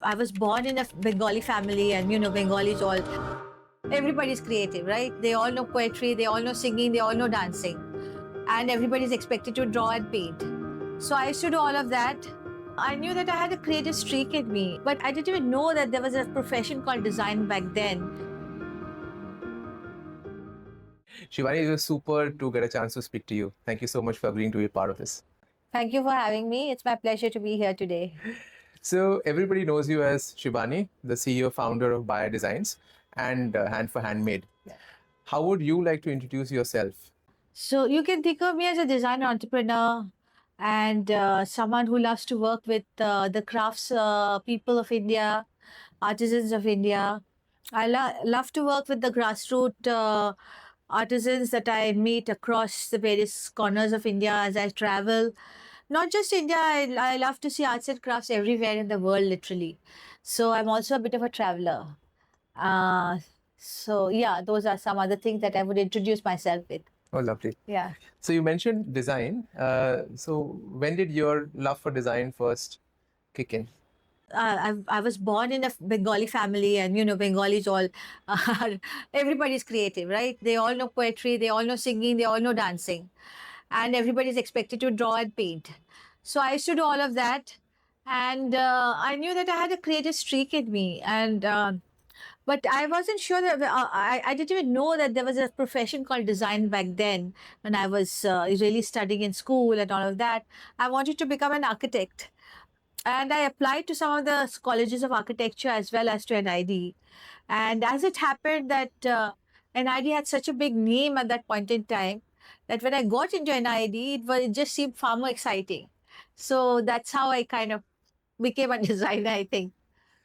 I was born in a Bengali family, and Bengalis all, everybody's creative, right? They all know poetry, they all know singing, they all know dancing, and everybody's expected to draw and paint. So I used to do all of that. I knew that I had a creative streak in me, but I didn't even know that there was a profession called design back then. Shivani, it was super to get a chance to speak to you. Thank you so much for agreeing to be part of this. Thank you for having me. It's my pleasure to be here today. So everybody knows you as Shivani, the CEO founder of Bayer Designs and Hand for Handmade. How would you like to introduce yourself? So you can think of me as a design entrepreneur and someone who loves to work with the crafts people of India, artisans of India. I love to work with the grassroots artisans that I meet across the various corners of India as I travel. Not just India, I love to see arts and crafts everywhere in the world, literally. So I'm also a bit of a traveler. Uh, so yeah, those are some other things that I would introduce myself with. Oh, lovely. Yeah. So you mentioned design. So when did your love for design first kick in? I was born in a Bengali family, and Bengalis all are, everybody's creative, right? They all know poetry, they all know singing, they all know dancing, and everybody's expected to draw and paint. So I used to do all of that, and I knew that I had a creative streak in me, and but I wasn't sure that I didn't even know that there was a profession called design back then when I was really studying in school and all of that. I wanted to become an architect, and I applied to some of the colleges of architecture as well as to NID. And as it happened that NID had such a big name at that point in time that when I got into NID, it just seemed far more exciting. So that's how I kind of became a designer, I think.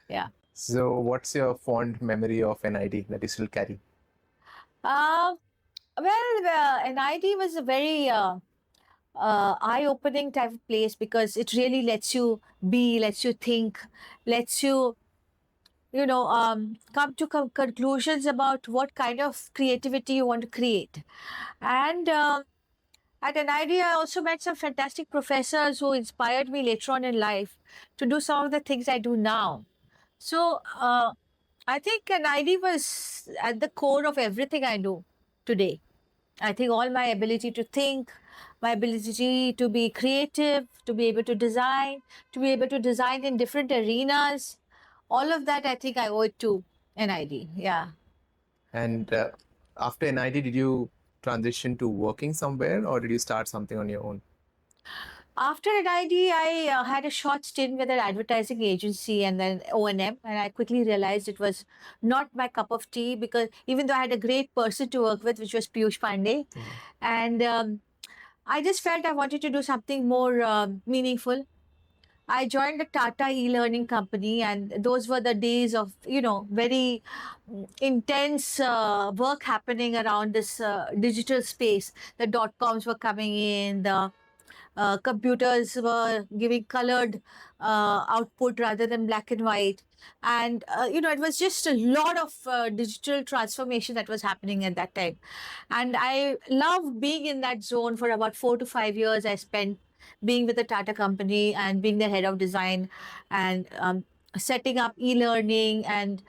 Yeah. So what's your fond memory of NID that you still carry? Uh, NID was a very eye-opening type of place because it really lets you be, lets you think, lets you come to conclusions about what kind of creativity you want to create. And at NID, I also met some fantastic professors who inspired me later on in life to do some of the things I do now. So I think NID was at the core of everything I do today. I think all my ability to think, my ability to be creative, to be able to be able to design in different arenas, all of that I think I owe it to NID. Yeah. And after NID, did you transition to working somewhere or did you start something on your own? After NID, I had a short stint with an advertising agency and then O&M, and I quickly realized it was not my cup of tea because even though I had a great person to work with, which was Piyush Pandey, and I just felt I wanted to do something more meaningful. I joined a Tata e-learning company, and those were the days of very intense work happening around this digital space. The .coms were coming in, the computers were giving colored output rather than black and white, and it was just a lot of digital transformation that was happening at that time, and I loved being in that zone. For about 4 to 5 years I spent being with the Tata company and being the head of design and setting up e-learning and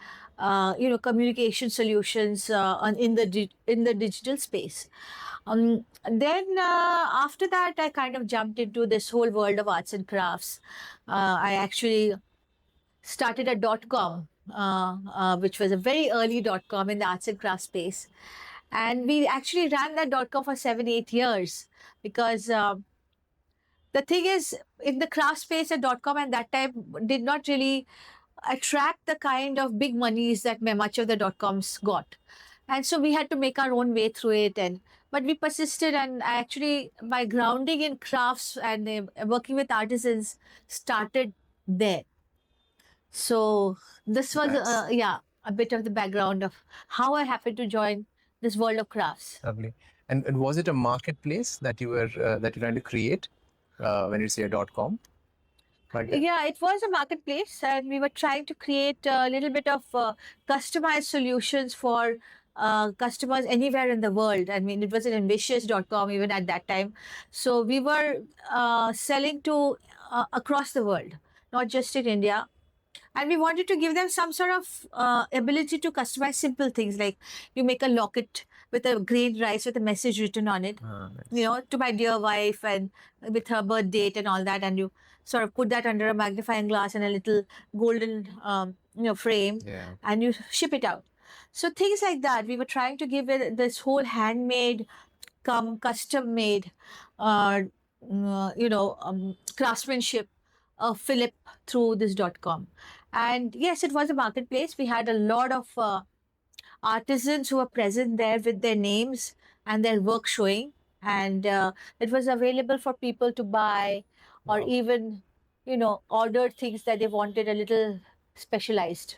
communication solutions in the digital space. Then after that, I kind of jumped into this whole world of arts and crafts. I actually started a .com, which was a very early .com in the arts and crafts space, and we actually ran that .com for 7 8 years because. The thing is, in the craft space, a .com at that time did not really attract the kind of big monies that much of the .coms got. And so we had to make our own way through it. But we persisted, and I actually, my grounding in crafts and working with artisans started there. So this was, a bit of the background of how I happened to join this world of crafts. Lovely. And was it a marketplace that you were trying to create when you say a .com? Yeah, it was a marketplace, and we were trying to create a little bit of customized solutions for customers anywhere in the world. I mean, it was an ambitious.com even at that time. So we were selling to across the world, not just in India. And we wanted to give them some sort of ability to customize simple things, like you make a locket with a grain rice with a message written on it, Nice. to my dear wife, and with her birth date and all that, and you sort of put that under a magnifying glass and a little golden frame, Yeah. and you ship it out. So things like that, we were trying to give it this whole handmade, custom made, craftsmanship fillip through this .com. And yes, it was a marketplace. We had a lot of artisans who were present there with their names and their work showing, and it was available for people to buy, or Wow. even order things that they wanted a little specialized.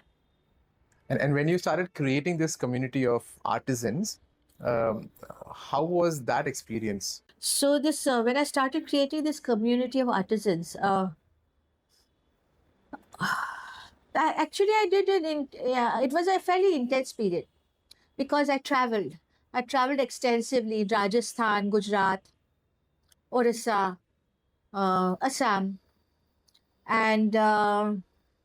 And when you started creating this community of artisans, how was that experience? So this when I started creating this community of artisans, I did it in, yeah, it was a fairly intense period because I traveled. I traveled extensively: Rajasthan, Gujarat, Orissa, Assam, and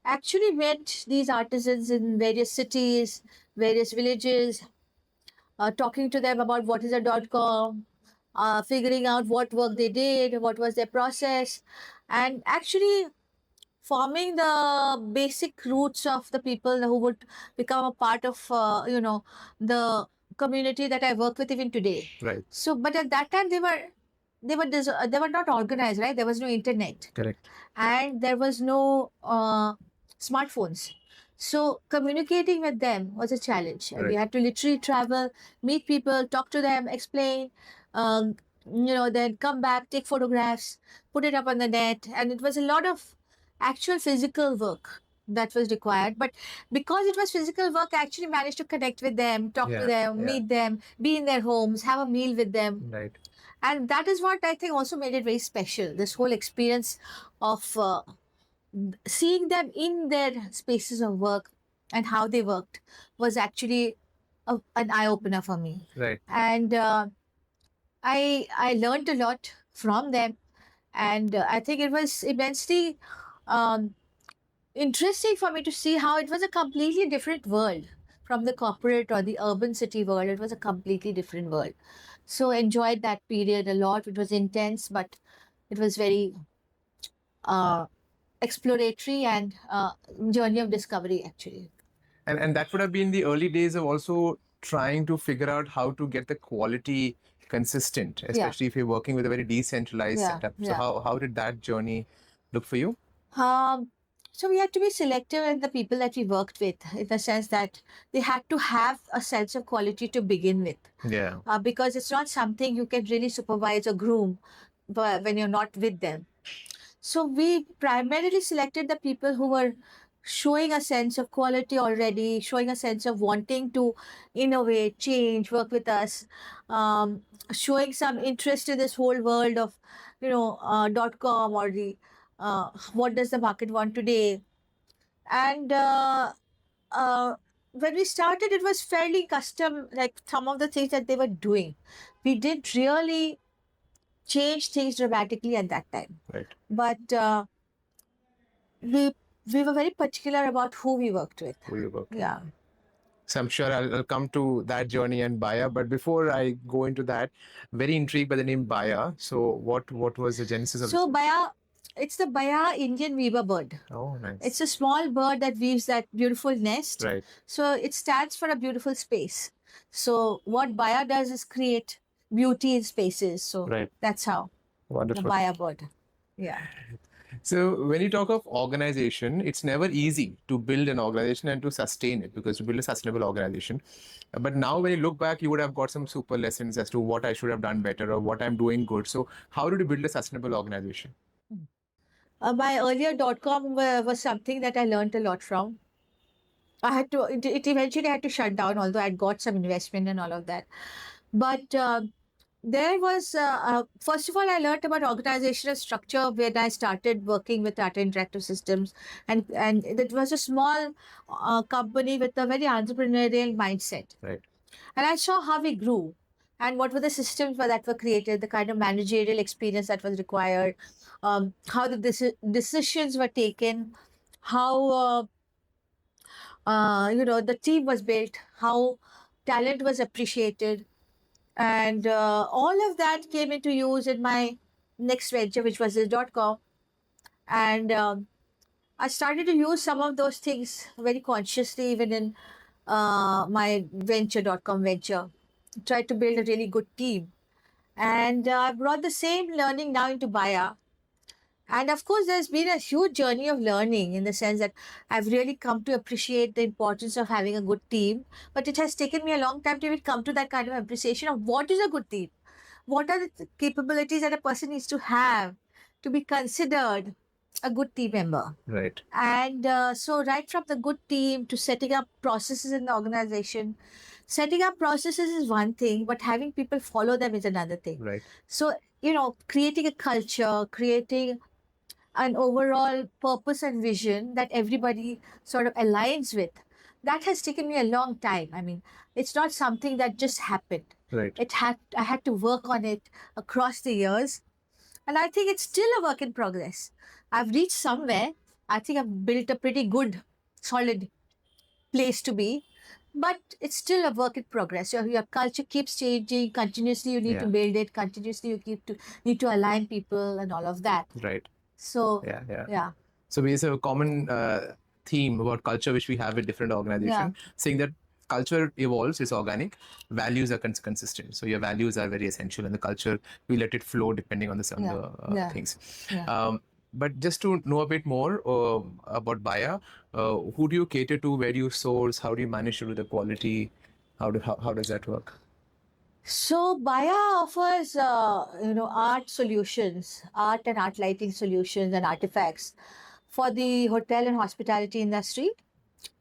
actually met these artisans in various cities, various villages, talking to them about what is a .com, figuring out what work they did, what was their process, and actually forming the basic roots of the people who would become a part of the community that I work with even today. Right. So, but at that time they were not organized, right? There was no internet, Correct. and there was no smartphones. So communicating with them was a challenge. And we Right. had to literally travel, meet people, talk to them, explain, then come back, take photographs, put it up on the net, and it was a lot of actual physical work that was required. But because it was physical work, I actually managed to connect with them, talk to Yeah. them, Yeah. meet them, be in their homes, have a meal with them. Right. And that is what I think also made it very special. This whole experience of seeing them in their spaces of work and how they worked was actually an eye opener for me. Right. And I learned a lot from them, and I think it was immensely um, interesting for me to see how it was a completely different world from the corporate or the urban city world. It was a completely different world. So enjoyed that period a lot. It was intense, but it was very uh, exploratory and journey of discovery actually. And that would have been the early days of also trying to figure out how to get the quality consistent, especially if you're working with a very decentralized Yeah, setup. So yeah. how did that journey look for you? So we had to be selective in the people that we worked with, in the sense that they had to have a sense of quality to begin with, Yeah. because it's not something you can really supervise or groom when you're not with them. So we primarily selected the people who were showing a sense of quality already, showing a sense of wanting to innovate, change, work with us, showing some interest in this whole world of, .com, or the what does the market want today. And when we started, it was fairly custom, like some of the things that they were doing. We didn't really change things dramatically at that time. Right. But we were very particular about who we worked with. Who you work with. Yeah. So I'm sure I'll come to that journey and Baya. But before I go into that, very intrigued by the name Baya. So what was the genesis of So Baya, it's the Baya Indian weaver bird. Oh, nice. It's a small bird that weaves that beautiful nest. Right. So it stands for a beautiful space. So what Baya does is create beauty in spaces. So Right. that's how the Wonderful. Baya bird. Yeah. So when you talk of organization, it's never easy to build an organization and to sustain it, because to build a sustainable organization. But now when you look back, you would have got some super lessons as to what I should have done better or what I'm doing good. So how did you build a sustainable organization? My earlier .com was something that I learned a lot from. I had to, it eventually had to shut down, although I'd got some investment and all of that. But there was, first of all, I learned about organizational structure when I started working with Tata Interactive Systems. And it was a small company with a very entrepreneurial mindset. Right. And I saw how we grew and what were the systems that were created, the kind of managerial experience that was required, how the decisions were taken, how the team was built, how talent was appreciated, and all of that came into use in my next venture, which was .com. And I started to use some of those things very consciously, even in my .com venture. Tried to build a really good team. And I brought the same learning now into Baya. And of course, there's been a huge journey of learning in the sense that I've really come to appreciate the importance of having a good team. But it has taken me a long time to even come to that kind of appreciation of what is a good team. What are the capabilities that a person needs to have to be considered a good team member? Right. And so, right from the good team to setting up processes in the organization, setting up processes is one thing, but having people follow them is another thing. Right. So, creating a culture, creating an overall purpose and vision that everybody sort of aligns with, that has taken me a long time. I mean, it's not something that just happened. Right. I had to work on it across the years, and I think it's still a work in progress. I've reached somewhere. I think I've built a pretty good, solid place to be, but it's still a work in progress. Your culture keeps changing continuously. You need to Yeah. build it continuously. You need to align people and all of that. Right. So Yeah. So there's a common theme about culture which we have with different organizations, saying that culture evolves, is organic, values are consistent. So your values are very essential, and the culture, we let it flow depending on the things. Yeah. But just to know a bit more about Baya, who do you cater to? Where do you source? How do you manage to do the quality? How does that work? So Baya offers, art solutions, art and art lighting solutions and artifacts for the hotel and hospitality industry,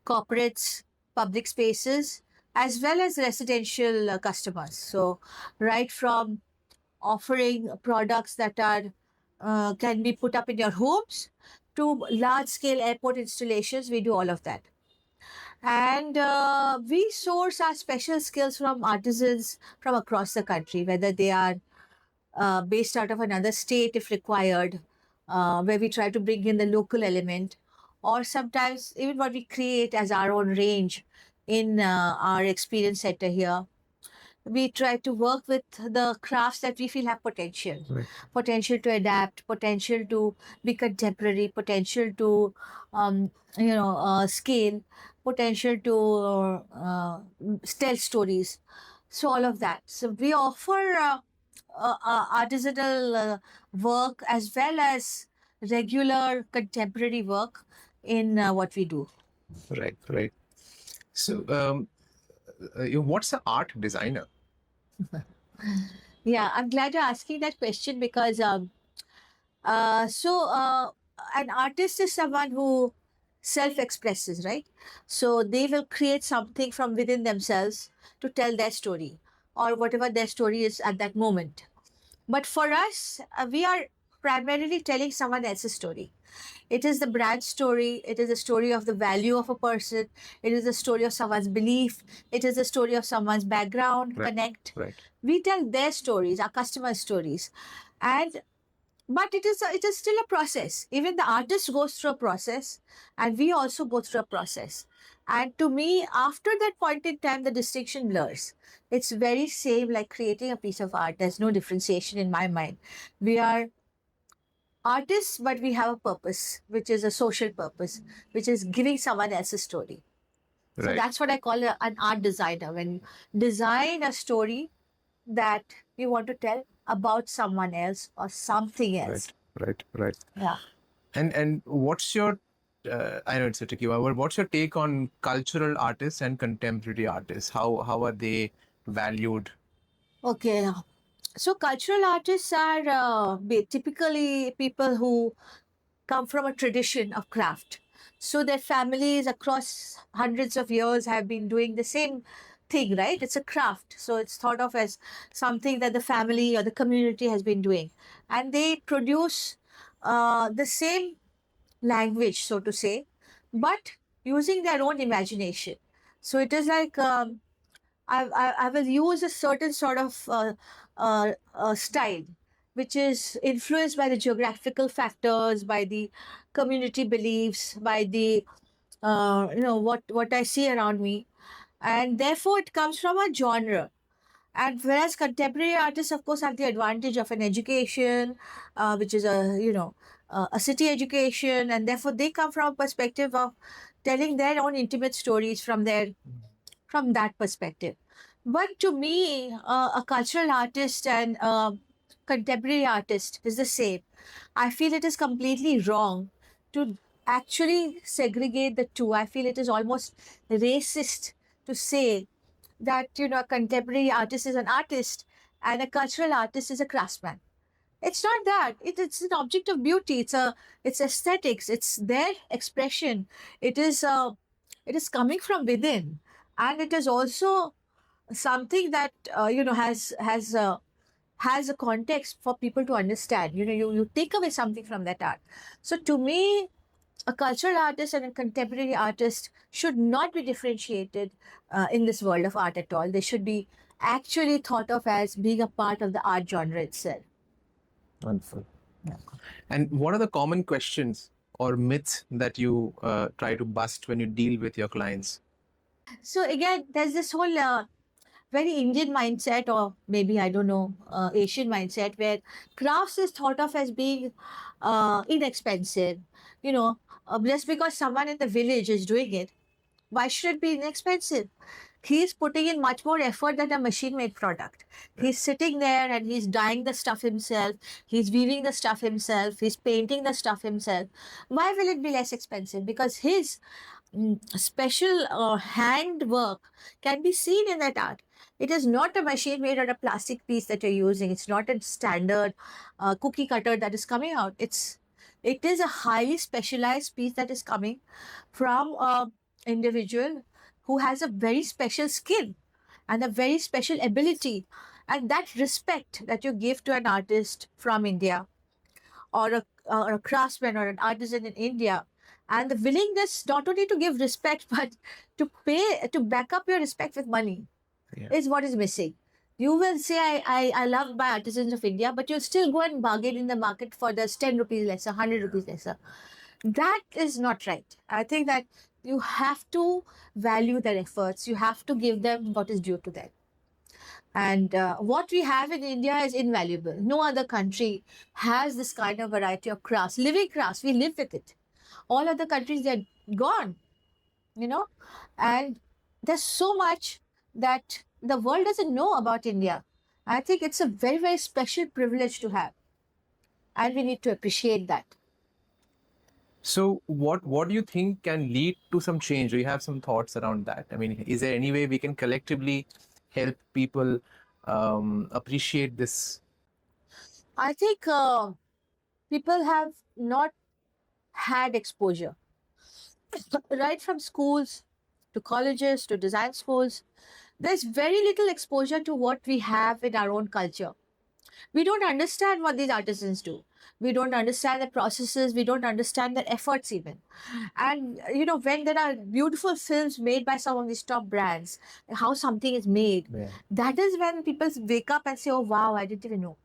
corporates, public spaces, as well as residential customers. So right from offering products that are can be put up in your homes to large scale airport installations, we do all of that. And we source our special skills from artisans from across the country, whether they are based out of another state if required, where we try to bring in the local element, or sometimes even what we create as our own range in our experience center here. We try to work with the crafts that we feel have potential, Right. potential to adapt, potential to be contemporary, potential to scale, potential to tell stories. So all of that. So we offer artisanal work as well as regular contemporary work in what we do. Right. So, what's an art designer? Yeah, I'm glad you're asking that question because an artist is someone who self-expresses, right? So they will create something from within themselves to tell their story or whatever their story is at that moment. But for us, we are primarily telling someone else's story. It is the brand story. It is the story of the value of a person. It is the story of someone's belief. It is the story of someone's background, Right. connect. Right. We tell their stories, our customer stories. And but it is still a process. Even the artist goes through a process, and we also go through a process. And to me, after that point in time, the distinction blurs. It's very same like creating a piece of art. There's no differentiation in my mind. We are artists, but we have a purpose, which is a social purpose, which is giving someone else a story. So Right. that's what I call an art designer. When you design a story that you want to tell about someone else or something else. Right. Yeah. And what's your I know it's a tricky one, but what's your take on cultural artists and contemporary artists? How are they valued? Okay. So cultural artists are typically people who come from a tradition of craft. So their families across hundreds of years have been doing the same thing, right? It's a craft. So it's thought of as something that the family or the community has been doing. And they produce the same language, so to say, but using their own imagination. So it is like I will use a certain sort of style, which is influenced by the geographical factors, by the community beliefs, by the what I see around me, and therefore it comes from a genre. And whereas contemporary artists, of course, have the advantage of an education, which is a city education, and therefore they come from a perspective of telling their own intimate stories from that perspective. But to me, a cultural artist and a contemporary artist is the same. I feel it is completely wrong to actually segregate the two. I feel it is almost racist to say that a contemporary artist is an artist and a cultural artist is a craftsman. It's not that. It's an object of beauty. It's aesthetics. It's their expression. It is coming from within, and it is also something that has a context for people to understand. You take away something from that art. So to me, a cultural artist and a contemporary artist should not be differentiated in this world of art at all. They should be actually thought of as being a part of the art genre itself. Wonderful. And what are the common questions or myths that you try to bust when you deal with your clients? So again, there's this whole very Indian mindset, or maybe I don't know, Asian mindset, where crafts is thought of as being inexpensive. Just because someone in the village is doing it, why should it be inexpensive? He's putting in much more effort than a machine made product. He's sitting there and he's dyeing the stuff himself, he's weaving the stuff himself, he's painting the stuff himself. Why will it be less expensive? Because his special hand work can be seen in that art. It is not a machine made or a plastic piece that you're using. It's not a standard cookie cutter that is coming out. It is a highly specialized piece that is coming from an individual who has a very special skill and a very special ability. And that respect that you give to an artist from India, or a craftsman or an artisan in India, and the willingness not only to give respect but to back up your respect with money, is what is missing. You will say, I love my artisans of India, but you'll still go and bargain in the market for this 10 rupees lesser, 100 rupees lesser. That is not right. I think that you have to value their efforts. You have to give them what is due to them. And what we have in India is invaluable. No other country has this kind of variety of crafts, living crafts. We live with it. All other countries, they're gone, and there's so much that the world doesn't know about India. I think it's a very, very special privilege to have, and we need to appreciate that. So what do you think can lead to some change? Do you have some thoughts around that? I mean, is there any way we can collectively help people appreciate this? I think people have not had exposure right from schools to colleges to design schools. There's very little exposure to what we have in our own culture. We don't understand what these artisans do. We don't understand the processes. We don't understand their efforts even. And when there are beautiful films made by some of these top brands, how something is made, that is when people wake up and say, oh wow, I didn't even know.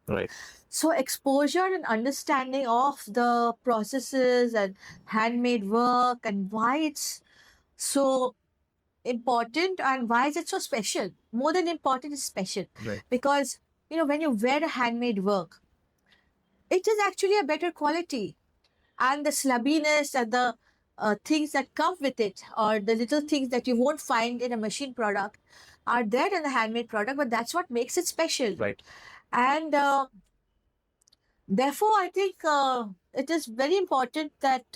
Right. So exposure and understanding of the processes and handmade work and why it's so important and why is it so special. More than important, is special. Right. Because when you wear a handmade work, it is actually a better quality, and the slubbiness and the things that come with it, or the little things that you won't find in a machine product, are there in the handmade product, but that's what makes it special. Right. And therefore, I think it is very important that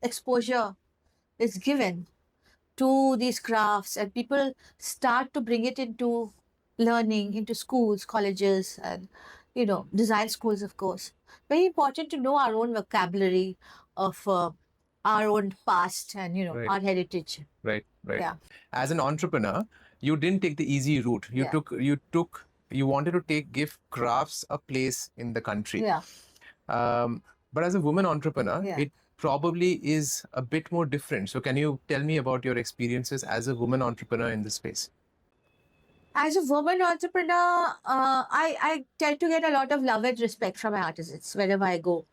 exposure is given to these crafts and people start to bring it into learning, into schools, colleges, and design schools, of course. Very important to know our own vocabulary of our own past and Right. our heritage. Right. Yeah. As an entrepreneur, you didn't take the easy route. You Yeah. you wanted to give crafts a place in the country. Yeah. But as a woman entrepreneur, Yeah. it probably is a bit more different. So can you tell me about your experiences as a woman entrepreneur in this space? As a woman entrepreneur, I tend to get a lot of love and respect from my artisans wherever I go.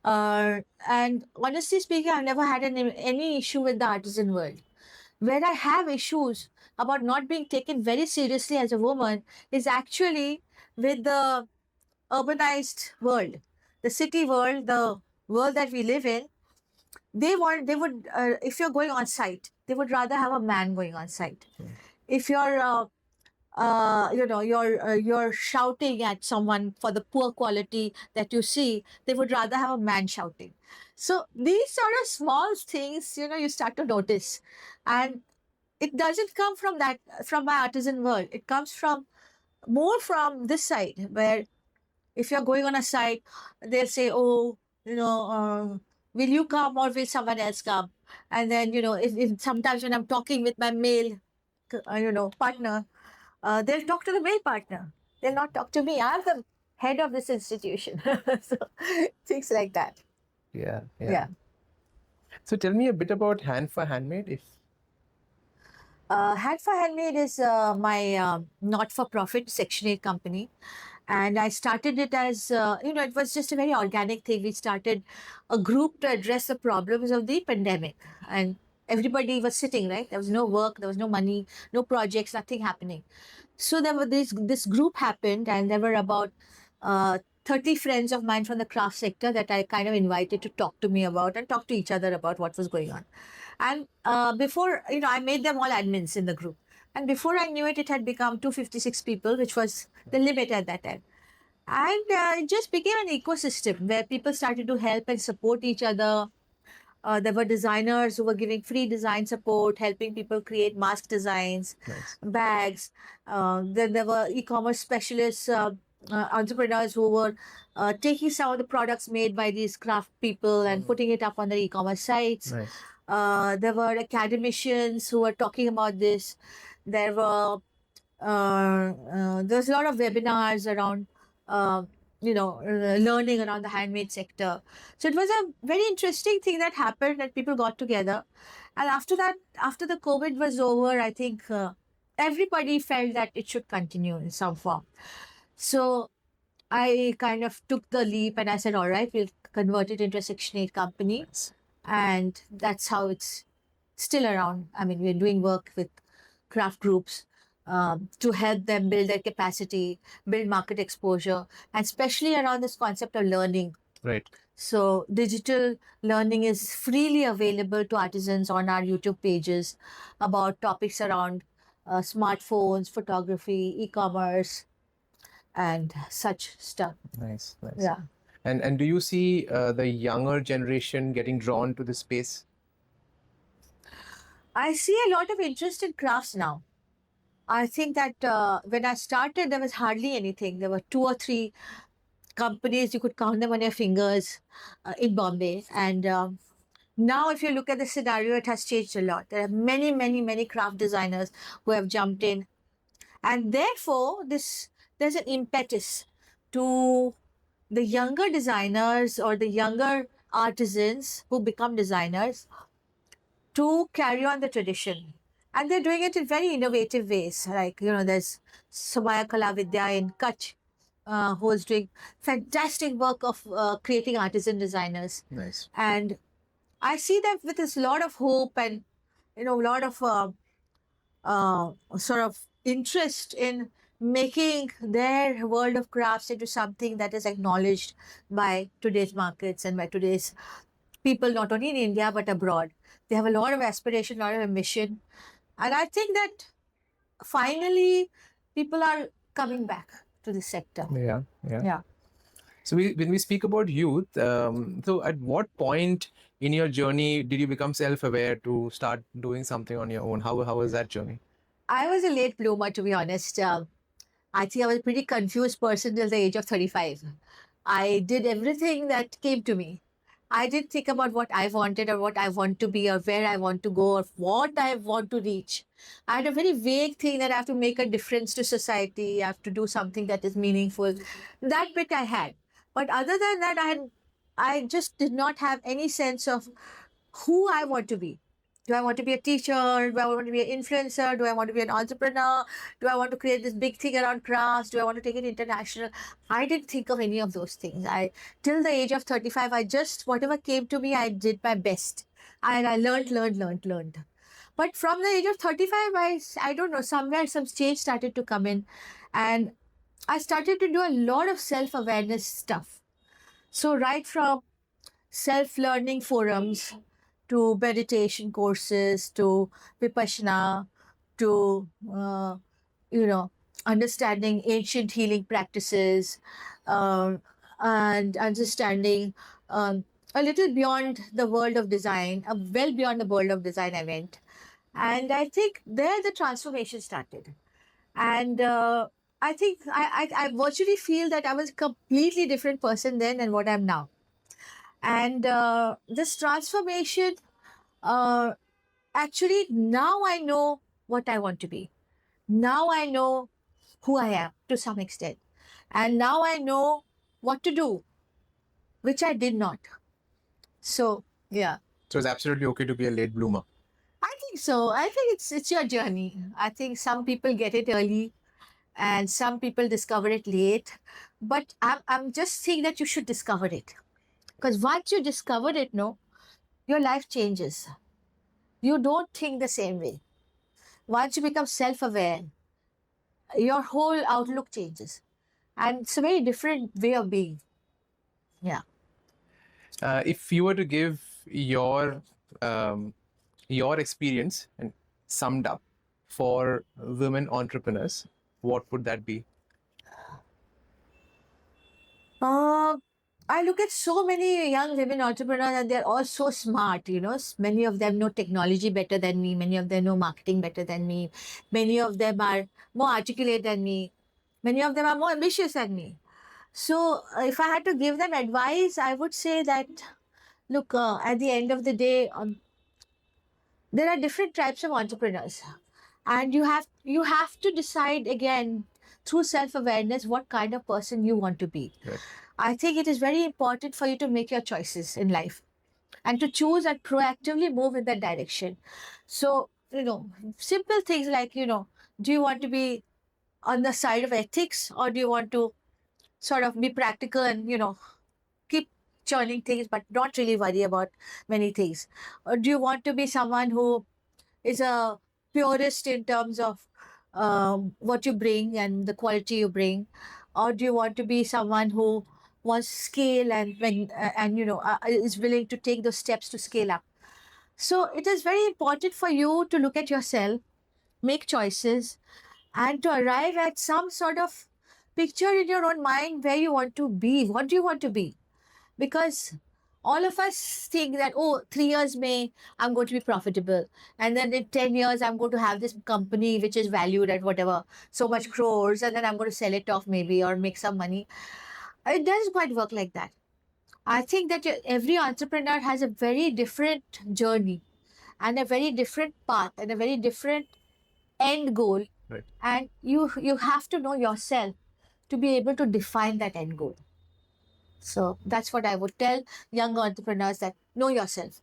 And honestly speaking, I've never had any issue with the artisan world. Where I have issues about not being taken very seriously as a woman is actually with the urbanized world, the city world, the world that we live in. They would, if you're going on site, they would rather have a man going on site. If you're shouting at someone for the poor quality that you see, they would rather have a man shouting. So these sort of small things, you start to notice. And it doesn't come from my artisan world. It comes from more from this side, where if you're going on a site, they'll say, oh, will you come or will someone else come? And then, if sometimes when I'm talking with my male, partner, they'll talk to the male partner. They'll not talk to me. I'm the head of this institution. So things like that. Yeah, Yeah. So tell me a bit about Hand for Handmade. If Hand for Handmade is my not-for-profit Section 8 company. And I started it as, it was just a very organic thing. We started a group to address the problems of the pandemic. And everybody was sitting, right? There was no work, there was no money, no projects, nothing happening. So there were this group happened, and there were about 30 friends of mine from the craft sector that I kind of invited to talk to me about and talk to each other about what was going on. And before, I made them all admins in the group. And before I knew it, it had become 256 people, which was the limit at that time. And it just became an ecosystem where people started to help and support each other. There were designers who were giving free design support, helping people create mask designs, nice. bags. Then there were e-commerce specialists, entrepreneurs who were taking some of the products made by these craft people and putting it up on their e-commerce sites. Nice. There were academicians who were talking about this. There were there's a lot of webinars around learning around the handmade sector. So it was a very interesting thing that happened, that people got together. And after that, after the COVID was over, I think everybody felt that it should continue in some form. So I kind of took the leap and I said, all right, we'll convert it into a Section 8 company. Nice. And that's how it's still around. I mean, we're doing work with craft groups to help them build their capacity, build market exposure, and especially around this concept of learning. Right. So digital learning is freely available to artisans on our YouTube pages about topics around smartphones, photography, e-commerce, and such stuff. Nice. Nice. Yeah. And do you see the younger generation getting drawn to this space? I see a lot of interest in crafts now. I think that when I started, there was hardly anything. There were 2 or 3 companies, you could count them on your fingers in Bombay. And now, if you look at the scenario, it has changed a lot. There are many, many, many craft designers who have jumped in. And therefore, there's an impetus to the younger designers or the younger artisans who become designers to carry on the tradition. And they're doing it in very innovative ways. Like, there's Samaya Kalavidya in Kutch, who is doing fantastic work of creating artisan designers. Nice. And I see them with this lot of hope and, a lot of sort of interest in making their world of crafts into something that is acknowledged by today's markets and by today's people, not only in India, but abroad. They have a lot of aspiration, a lot of ambition. And I think that finally people are coming back to the sector. Yeah. So when we speak about youth, so at what point in your journey did you become self-aware to start doing something on your own? How was that journey? I was a late bloomer, to be honest. I think I was a pretty confused person till the age of 35. I did everything that came to me. I didn't think about what I wanted or what I want to be or where I want to go or what I want to reach. I had a very vague thing that I have to make a difference to society. I have to do something that is meaningful. That bit I had. But other than that, I just did not have any sense of who I want to be. Do I want to be a teacher? Do I want to be an influencer? Do I want to be an entrepreneur? Do I want to create this big thing around crafts? Do I want to take it international? I didn't think of any of those things. Till the age of 35, I just, whatever came to me, I did my best. And I learned. But from the age of 35, I don't know, somewhere some change started to come in. And I started to do a lot of self-awareness stuff. So right from self-learning forums to meditation courses to vipassana to understanding ancient healing practices, um, and understanding a little beyond the world of design, well beyond the world of design I went. And I think there the transformation started. And I think I virtually feel that I was a completely different person then than what I'm now. And this transformation, uh, actually, now I know what I want to be. Now I know who I am to some extent. And now I know what to do, which I did not. So, yeah. So it's absolutely okay to be a late bloomer. I think so. I think it's your journey. I think some people get it early and some people discover it late. But I'm just saying that you should discover it. Because once you discover it, no, your life changes. You don't think the same way. Once you become self-aware, your whole outlook changes. And it's a very different way of being. Yeah. If you were to give your experience and summed up for women entrepreneurs, what would that be? I look at so many young women entrepreneurs and they're all so smart, Many of them know technology better than me. Many of them know marketing better than me. Many of them are more articulate than me. Many of them are more ambitious than me. So if I had to give them advice, I would say that, look, at the end of the day, there are different types of entrepreneurs. And you have to decide again through self-awareness what kind of person you want to be. Right. I think it is very important for you to make your choices in life and to choose and proactively move in that direction. So, simple things like, do you want to be on the side of ethics or do you want to sort of be practical and, keep churning things but not really worry about many things? Or do you want to be someone who is a purist in terms of what you bring and the quality you bring, or do you want to be someone who wants scale and is willing to take those steps to scale up? So it is very important for you to look at yourself, make choices, and to arrive at some sort of picture in your own mind where you want to be. What do you want to be? Because all of us think that, 3 years I'm going to be profitable, and then in 10 years I'm going to have this company which is valued at whatever so much crores, and then I'm going to sell it off maybe or make some money. It doesn't quite work like that. I think that every entrepreneur has a very different journey and a very different path and a very different end goal. Right. And you have to know yourself to be able to define that end goal. So that's what I would tell young entrepreneurs, that know yourself.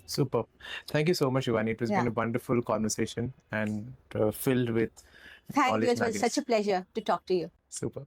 Super. Thank you so much, Shivani. It has been Yeah. a wonderful conversation and filled with Thank knowledge you. It was nuggets. such a pleasure to talk to you. Super.